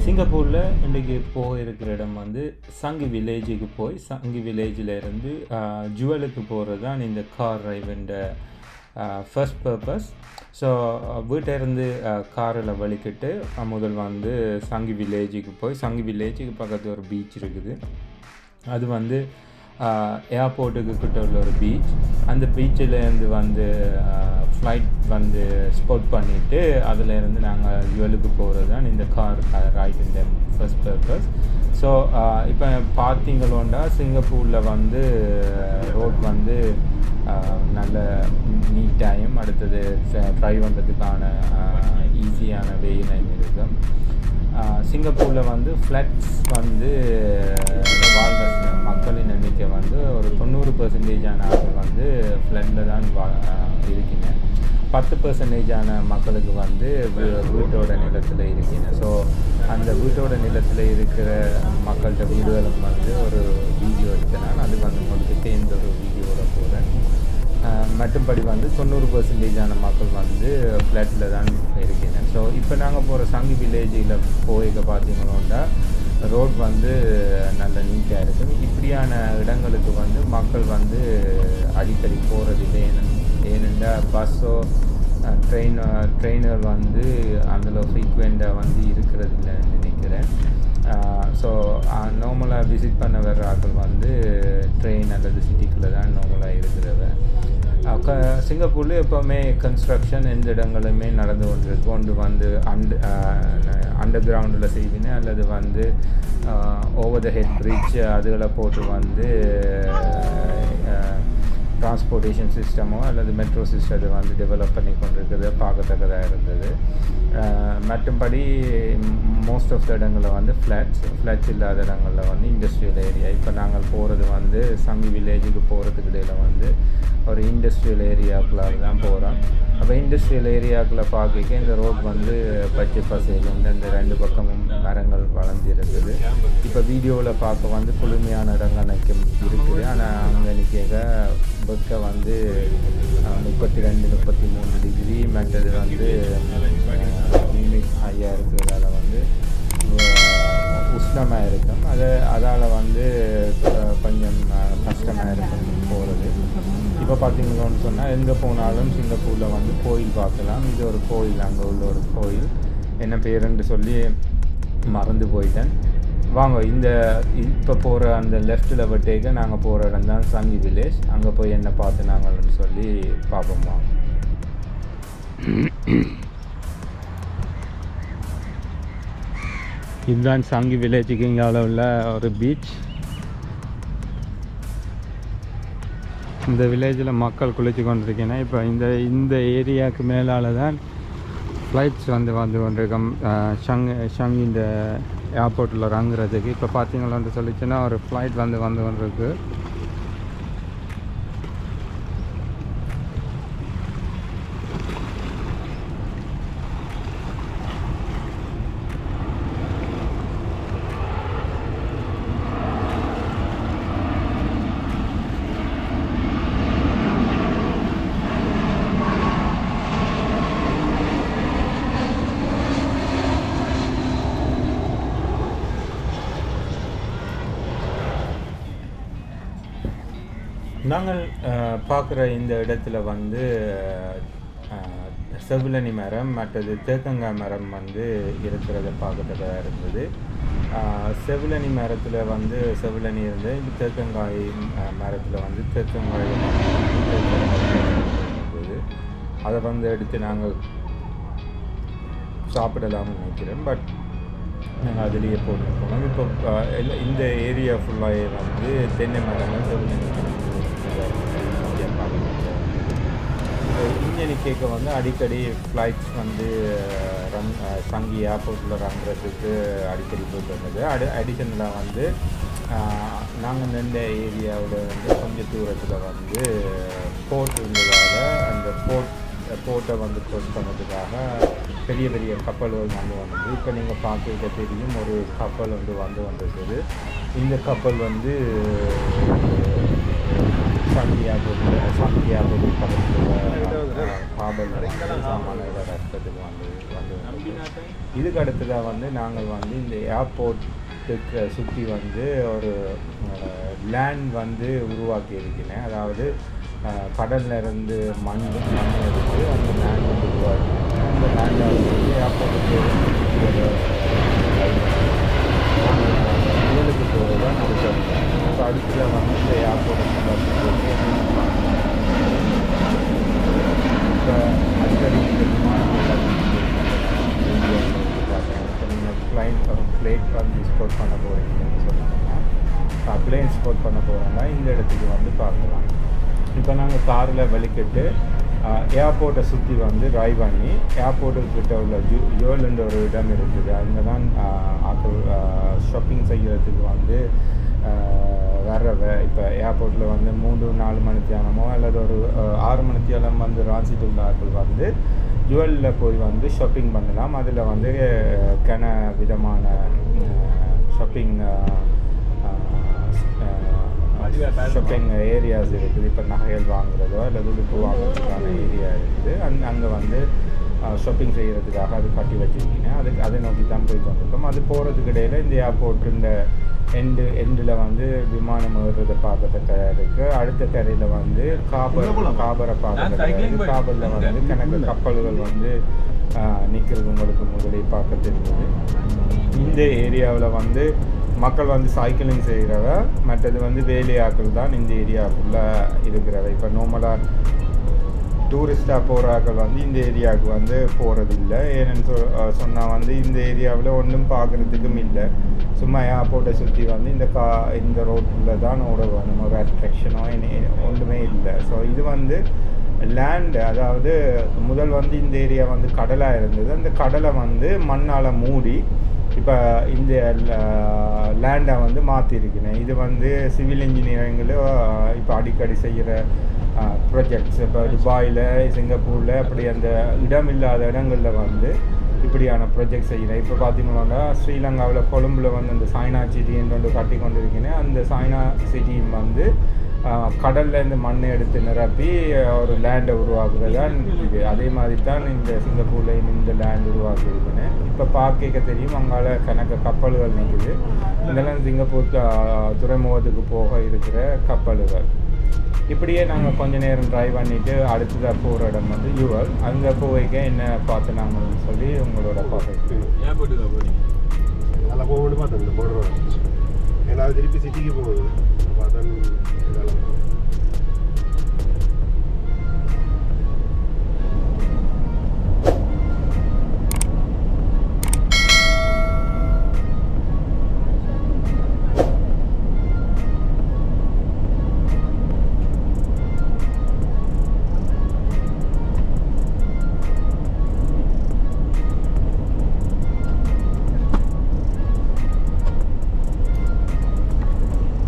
சிங்கப்பூரில் இன்றைக்கி போயிருக்கிற இடம் வந்து சங்கி வில்லேஜுக்கு போய் சங்கி வில்லேஜிலேருந்து ஜுவலுக்கு போகிறது தான் இந்த கார் ரைவுன்ற ஃபர்ஸ்ட் பர்பஸ். ஸோ வீட்டிலேருந்து காரில் வலிக்கிட்டு முதல் வந்து சங்கி வில்லேஜுக்கு போய் சங்கி வில்லேஜுக்கு பக்கத்தில் ஒரு பீச் இருக்குது. அது வந்து ஏர்போர்ட்டுக்கு கிட்ட உள்ள ஒரு பீச். அந்த பீச்சிலேருந்து வந்து ஃப்ளைட் வந்து ஸ்பாட் பண்ணிவிட்டு அதிலேருந்து நாங்கள் ஜுவலுக்கு போகிறது தான் இந்த கார் ரைட் இந்த ஃபர்ஸ்ட் பர்பஸ். ஸோ இப்போ பார்த்தீங்களோண்டா சிங்கப்பூரில் வந்து ரோட் வந்து நல்ல நீட்டாயும் அடுத்தது ட்ரைவ் பண்ணுறதுக்கான ஈஸியான வேலையும் இருக்கும். சிங்கப்பூரில் வந்து ஃப்ளட்ஸ் வந்து வாழ்கிற மக்களின் எண்ணிக்கை வந்து ஒரு 90% ஆட்கள் வந்து ஃப்ளட்டில் தான் இருக்கீங்க. 10% மக்களுக்கு வந்து வீட்டோட நிலத்தில் இருக்கீங்க. ஸோ அந்த வீட்டோட நிலத்தில் இருக்கிற மக்கள்கிட்ட வீடுகளும் வந்து ஒரு வீடியோ எடுத்தனால் அது வந்து உங்களுக்கு சேர்ந்த ஒரு வீடியோவில் போகிறேன். மற்றும்படி வந்து 90% மக்கள் வந்து ஃப்ளட்டில் தான் இருக்கீங்க. ஸோ இப்போ நாங்கள் போகிற சங்கி வில்லேஜில் போய்க்க பார்த்தீங்கன்னா ரோட் வந்து நல்ல நீட்டாக இருக்கும். இப்படியான இடங்களுக்கு வந்து மக்கள் வந்து அடிக்கடி போகிறதில்லை. ஏனென்றால் பஸ்ஸோ ட்ரெயினர் வந்து அதில் ஃப்ரீக்வெண்ட்டாக வந்து இருக்கிறதில்லைன்னு நினைக்கிறேன். ஸோ நார்மலாக விசிட் பண்ண வர்ற ஆட்கள் வந்து ட்ரெயின் அல்லது சிட்டிக்குள்ளே தான் நார்மலாக இருக்கிறவ. சிங்கப்பூரில் எப்போவுமே கன்ஸ்ட்ரக்ஷன் எந்த இடங்களுமே நடந்து கொண்டிருக்கு. ஒன்று வந்து அண்டர் கிரவுண்டில் செய்வீங்க அல்லது வந்து ஓவர் த ஹெட் பிரிட்ஜ் அதுகளை போட்டு வந்து டிரான்ஸ்போர்ட்டேஷன் சிஸ்டமோ அல்லது மெட்ரோ சிஸ்டத்தை வந்து டெவலப் பண்ணி கொண்டிருக்கிறது பார்க்கத்தக்கதாக இருந்தது. மற்றும்படி மோஸ்ட் ஆஃப் த இடங்களில் வந்து ஃப்ளாட்ஸ் இல்லாத இடங்களில் வந்து இண்டஸ்ட்ரியல் ஏரியா. இப்போ நாங்கள் போகிறது வந்து சங்கி வில்லேஜுக்கு போகிறதுக்கு இடையில் வந்து ஒரு இண்டஸ்ட்ரியல் ஏரியாவுக்குள்ளாக தான் போகிறோம். அப்போ இண்டஸ்ட்ரியல் ஏரியாவுக்குள்ளே பார்க்க இந்த ரோட் வந்து பச்சை பசையில் இந்த ரெண்டு பக்கமும் மரங்கள் வளர்ந்து இருக்குது. இப்போ வீடியோவில் பார்க்க வந்து குளுமையான இடங்கள் இருக்குது. ஆனால் அங்கே நிற்க வெக்க வந்து 32-33 டிகிரி. மற்றது வந்து ஹியூமிட் ஹையாக இருக்கிறதால வந்து உஷ்ணமாக இருக்கும். அதால் வந்து கொஞ்சம் கஷ்டமாக இருக்கும் போகிறது. இப்போ பார்த்தீங்கன்னு சொன்னால் எங்கே போனாலும் சிங்கப்பூரில் வந்து கோயில் பார்க்கலாம். இது ஒரு கோயில், அங்கே உள்ள ஒரு கோயில், என்ன பேருன்னு சொல்லி மறந்து போயிட்டேன். வாங்க இப்போ போகிற அந்த லெஃப்ட்டில் விட்டேக்க நாங்கள் போகிற இடம் தான் சங்கி வில்லேஜ். அங்கே போய் என்ன பார்த்து நாங்கள்னு சொல்லி பார்ப்போம். வாங்க. இதுதான் சங்கி வில்லேஜுக்கு இங்கே உள்ள ஒரு பீச். இந்த வில்லேஜில் மக்கள் குளிச்சு கொண்டிருக்கேன்னா இப்போ இந்த ஏரியாவுக்கு மேலால் தான் ஃப்ளைட்ஸ் வந்து கொண்டிருக்கோம். ஷங் இந்த ஏர்போர்ட்டில் இறங்குறதுக்கு. இப்போ பார்த்தீங்களான்னு சொல்லிச்சுன்னா ஒரு ஃப்ளைட் வந்து கொண்டிருக்கு. நாங்கள் பார்க்குற இந்த இடத்துல வந்து செவிலனி மரம் மற்றது தேக்கங்காய் மரம் வந்து இருக்கிறத பார்க்கறதுக்காக இருந்தது. செவிலனி மரத்தில் வந்து செவிலனி இருந்து இந்த தேக்கங்காய் மரத்தில் வந்து தேக்கங்காய் இருந்தது. அதை வந்து எடுத்து நாங்கள் சாப்பிடலாம்னு நினைக்கிறேன். பட் நாங்கள் அதுலேயே போட்டு போனோம். இப்போ இந்த ஏரியா ஃபுல்லாக வந்து தென்னை மரங்கள் செவிலனி மரம் இங்கே கேட்க வந்து அடிக்கடி ஃப்ளைட்ஸ் வந்து சங்கி ஏர்போர்ட்டில் இறங்குறதுக்கு அடிக்கடி போயிட்டு வந்தது. அடிஷனலாக வந்து நாங்கள் நின்ற ஏரியாவில் வந்து கொஞ்சம் தூரத்தில் வந்து போர்ட் இருந்ததால் அந்த போர்ட்டை வந்து க்ளோஸ் பண்ணதுக்காக பெரிய பெரிய கப்பல்கள் வந்து வந்தது. இப்போ நீங்கள் பார்க்க தெரியும் ஒரு கப்பல் வந்து வந்திருக்குது. இந்த கப்பல் வந்து சங்கி ஏர்போர்ட் பக்கத்தில் காபலில் சாமானில் ரத்தத்துக்கு வந்து இதுக்கு அடுத்ததாக வந்து நாங்கள் வந்து இந்த ஏர்போர்ட்டுக்கு சுற்றி வந்து ஒரு லேண்ட் வந்து உருவாக்கி இருக்கிறேன். அதாவது கடலில் இருந்து மண் எடுத்து அந்த லேண்ட் வந்து உருவாக்கி அந்த லேண்டை வந்து ஏர்போர்ட்டுக்கு முதலுக்கு போகிறது தான் முடிச்சோம். ஸோ அடுத்தது வந்து இந்த ஏர்போர்ட்டுக்கு இப்போ அடிக்கடி இந்த விமானங்கள் இப்போ நீங்கள் ஃப்ளைட் வந்து ஸ்போர்ட் பண்ண போகிறீங்கன்னு சொன்னாங்கன்னா பிளேன் ஸ்போர்ட் பண்ண போகிறோம்னா இந்த இடத்துக்கு வந்து பார்க்கலாம். இப்போ நாங்கள் காரில் வெளிக்கிட்டு ஏர்போர்ட்டை சுற்றி வந்து ட்ரைவ் பண்ணி ஏர்போர்ட்டுக்கிட்ட உள்ள ஜுவல்ன்ற ஒரு இடம் இருக்குது. அங்கே தான் ஷாப்பிங் செய்கிறதுக்கு வந்து இப்போ ஏர்போர்ட்டில் வந்து 3-4 மணித்தியாலமோ அல்லது ஒரு 6 மணித்தியாலம் வந்து ராஞ்சிட்டு உள்ளார்கள் வந்து ஜுவலில் போய் வந்து ஷாப்பிங் பண்ணலாம். அதில் வந்து விதமான ஷாப்பிங் ஏரியாஸ் இருக்குது. இப்போ நகைகள் வாங்குறதோ அல்லது உடுப்பு வாங்குறதுக்கான ஏரியா இருக்குது. அங்கே வந்து ஷாப்பிங் செய்கிறதுக்காக அது கட்டி வச்சுருக்கீங்க. அதை நோக்கி தான் போய் கொண்டிருக்கோம். அது போகிறதுக்கு இடையில் இந்த ஏர்போர்ட்டுன்ற எண்டில் வந்து விமானம் ஏறுறதை பார்க்கறதுக்கு இருக்குது. அடுத்த கரையில் வந்து காபரை பார்க்கறதுக்கு காபரில் வந்து கணக்கு கப்பல்கள் வந்து நிற்கிறது உங்களுக்கு முதலே பார்க்க தெரியுது. இந்த ஏரியாவில் வந்து மக்கள் வந்து சைக்கிளிங் செய்கிறவ, மற்றது வந்து வேலையாக்கள் தான் இந்த ஏரியாவுக்குள்ளே இருக்கிறவ. இப்போ நார்மலாக டூரிஸ்டாக போகிறாக்கள் வந்து இந்த ஏரியாவுக்கு வந்து போகிறதில்லை. ஏன்னு சொன்னால் வந்து இந்த ஏரியாவில் ஒன்றும் பார்க்குறதுக்கும் இல்லை. சும்மா ஏர்போர்ட்டை சுற்றி வந்து இந்த ரோட்டில் தான் ஓட வேணும். ஒரு அட்ராக்ஷனோ ஒன்றுமே இல்லை. ஸோ இது வந்து லேண்டு, அதாவது முதல் வந்து இந்த ஏரியா வந்து கடலாக இருந்தது. அந்த கடலை வந்து மண்ணால் மூடி இப்போ இந்த லேண்டை வந்து மாற்றிருக்கிறேன். இது வந்து சிவில் இன்ஜினியரிங்கில் இப்போ அடிக்கடி செய்கிற ப்ராஜெக்ட்ஸ், இப்போ துபாயில், சிங்கப்பூரில் அப்படி அந்த இடம் இல்லாத இடங்களில் வந்து இப்படியான ப்ராஜெக்ட் செய்கிறேன். இப்போ பார்த்தீங்கன்னா ஸ்ரீலங்காவில் கொழும்பில் வந்து அந்த சாய்னா சிட்டின்னு ஒன்று கட்டி கொண்டு இருக்கேன். அந்த சாய்னா சிட்டியும் வந்து கடலில் இந்த மண்ணை எடுத்து நிரப்பி ஒரு லேண்டை உருவாக்குறது தான் இது. அதே மாதிரி தான் இந்த சிங்கப்பூர்லேயும் இந்த லேண்ட் உருவாக்கியிருக்கேன். இப்போ பார்க்க தெரியும் அங்கால கணக்கு கப்பல்கள் நிற்குது. இதெல்லாம் சிங்கப்பூர் துறைமுகத்துக்கு போக இருக்கிற கப்பல்கள். இப்படியே நாங்கள் கொஞ்ச நேரம் ட்ரைவ் பண்ணிவிட்டு அடுத்ததாக போகிற இடம் வந்து யூஎல். அங்கே போய்க்க என்ன பார்த்து நாங்கள்னு சொல்லி உங்களோட பார்த்து ஏர்போர்ட்டுக்கு போகிறீங்க நல்லா போக விட பார்த்தேன். இந்த போடுறோம் ஏன்னா திருப்பி சிட்டிக்கு போகுது பார்த்தா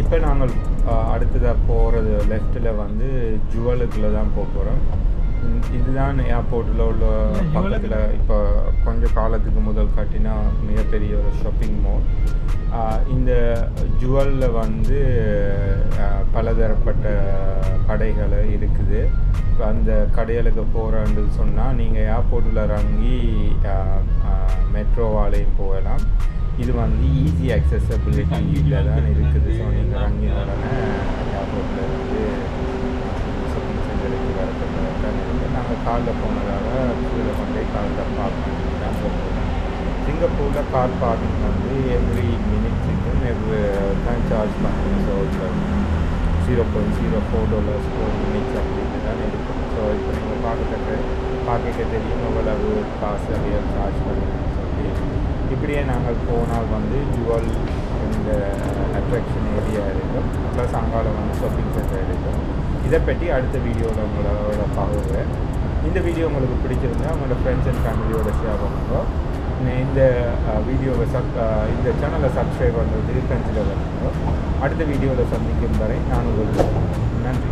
இப்போ நாங்கள் அடுத்ததாக போகிறது லெஃப்ட்டில் வந்து ஜுவலுக்குள்ளே தான் போக போகிறோம். இதுதான் ஏர்போர்ட்டில் உள்ள பக்கத்தில் இப்போ கொஞ்சம் காலத்துக்கு முதல் காட்டினா மிகப்பெரிய ஒரு ஷாப்பிங் மால். இந்த ஜுவலில் வந்து பலதரப்பட்ட கடைகள் இருக்குது. இப்போ அந்த கடைகளுக்கு போகிறேன்னு சொன்னால் நீங்கள் ஏர்போர்ட்டில் இறங்கி மெட்ரோவாலையும் போகலாம். இது வந்து ஈஸி அக்சசபிலிட்டியில் தான் இருக்குது. ஸோ நீங்கள் இறங்கி உடனே ஏர்போர்ட்டில் வந்து ஷாப்பிங் சென்டருக்கு வரதுக்கு தான் இருக்குது. நாங்கள் காரில் போனதால் கீழே கொண்டே காரில் பார்க் பண்ணி தான் போகிறோம். சிங்கப்பூரில் கார் பார்க்கிங் வந்து எவ்ரி மினிட்ஸுக்கு தான் சார்ஜ் பண்ணுங்க. ஸோ இப்போ $0.04 per minute அப்படின்னு தான் இருக்கும். ஸோ இப்போ நீங்கள் பார்க்க தெரியும் எவ்வளவு காசு நிறைய சார்ஜ் பண்ணுங்கன்னு சொல்லி. இப்படியே நாங்கள் போனால் வந்து ஜுவல் இந்த அட்ராக்ஷன் ஏரியா இருக்கும், ப்ளஸ் அங்கால வந்து ஷாப்பிங் சென்டர் இருக்கும். இதை பற்றி அடுத்த வீடியோவில் உங்களோட பார்க்குறேன். இந்த வீடியோ உங்களுக்கு பிடிச்சிருந்தா உங்களோட ஃப்ரெண்ட்ஸ் அண்ட் ஃபேமிலியோட ஷேர் பண்ணுங்க. இந்த வீடியோவை இந்த சேனலை சப்ஸ்கிரைப் பண்ணுறதுக்கு கன்சிடர் பண்ணுங்க. அடுத்த வீடியோவில் சந்திக்கும் வரை நான் உங்களுக்கு நன்றி.